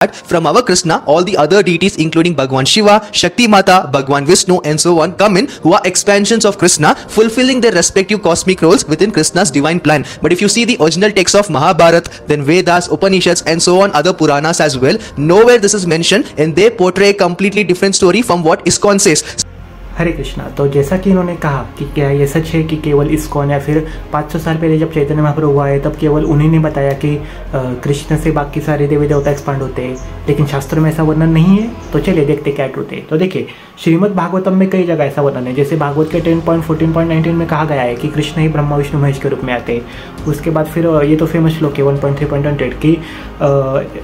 from our Krishna, all the other deities including Bhagwan Shiva, Shakti Mata, Bhagwan Vishnu and so on come in, who are expansions of Krishna, fulfilling their respective cosmic roles within Krishna's divine plan. But if you see the original text of Mahabharata, then Vedas, Upanishads and so on, other Puranas as well, nowhere this is mentioned, and they portray a completely different story from what ISKCON says. हरे कृष्णा। तो जैसा कि इन्होंने कहा कि क्या ये सच है कि केवल इस्कॉन या फिर 500 साल पहले जब चैतन्य महाप्रभु हुआ है तब केवल उन्हीं ने बताया कि कृष्ण से बाकी सारे देवी देवता एक्सपांड होते हैं, लेकिन शास्त्रों में ऐसा वर्णन नहीं है। तो चलिए देखते क्या ट्रुथ है। तो देखिए, श्रीमद् भागवतम में कई जगह ऐसा वर्णन है। जैसे भागवत के 10.14.19 में कहा गया है कि कृष्ण ही ब्रह्मा विष्णु महेश के रूप में आते हैं। उसके बाद फिर ये तो फेमस श्लोक है 1.3.1 की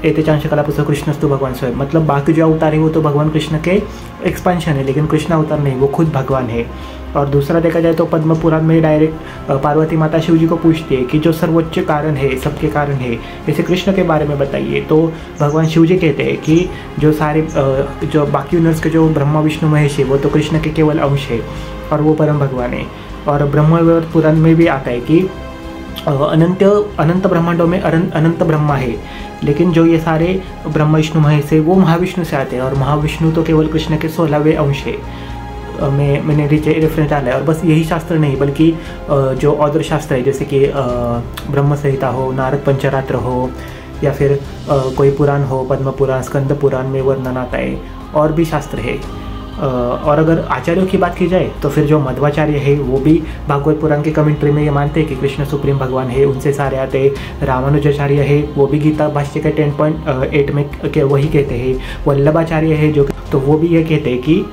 एते चांश कलापुस्तक कृष्णस्तु भगवान स्वयं, मतलब बाकी जो अवतार है वो तो भगवान कृष्ण के एक्सपांशन है, लेकिन कृष्ण अवतार नहीं, वो खुद भगवान है। और दूसरा देखा जाए तो पद्म पुराण में डायरेक्ट पार्वती माता शिव जी को पूछती है कि जो सर्वोच्च कारण है, सबके कारण है, जैसे कृष्ण के बारे में बताइए। तो भगवान शिव जी कहते हैं कि जो सारे जो बाकी यूनिवर्स के जो ब्रह्मा विष्णु महेश है वो तो कृष्ण के केवल अंश है और वो परम भगवान है। और ब्रह्म पुराण में भी आता है कि अनंत ब्रह्मांडों में अनंत ब्रह्मा है, लेकिन जो ये सारे ब्रह्मा विष्णु महेश है वो महाविष्णु से आते हैं, और महाविष्णु तो केवल कृष्ण के 16वें अंश है। मैंने रेफरेंस डाला है। और बस यही शास्त्र नहीं, बल्कि जो और शास्त्र है, जैसे कि ब्रह्म संहिता हो, नारद पंचरात्र हो, या फिर कोई पुराण हो, पद्म पुराण, स्कंद पुराण में वर्णन आता है, और भी शास्त्र है। और अगर आचार्यों की बात की जाए तो फिर जो मध्वाचार्य है वो भी भागवत पुराण के कमेंट्री में ये मानते हैं कि कृष्ण सुप्रीम भगवान है, उनसे सारे आते हैं। रामानुजाचार्य है वो भी गीता भाष्य के 10.8 में वही कहते हैं। वल्लभाचार्य है जो, तो वो भी ये कहते हैं कि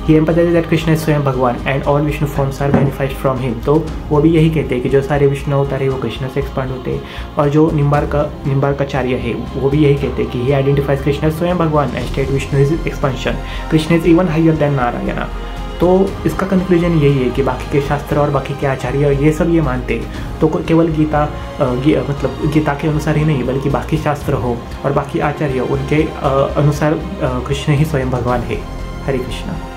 he emphasizes that Krishna is स्वयं भगवान and all Vishnu forms are manifest from him। तो वो भी यही कहते हैं कि जो सारे विष्णु अवतार है वो कृष्ण से एक्सपांड होते हैं। और जो निम्बार्काचार्य है वो भी यही कहते हैं कि he identifies Krishna as स्वयं भगवान and state Vishnu is expansion, Krishna is even higher than Narayana। तो इसका कंक्लूजन यही है कि बाकी के शास्त्र और बाकी के आचार्य ये सब ये मानते हैं, तो केवल मतलब गीता के अनुसार ही नहीं, बल्कि बाकी शास्त्र हो और बाकी आचार्य उनके अनुसार कृष्ण ही स्वयं भगवान है। हरे कृष्णा।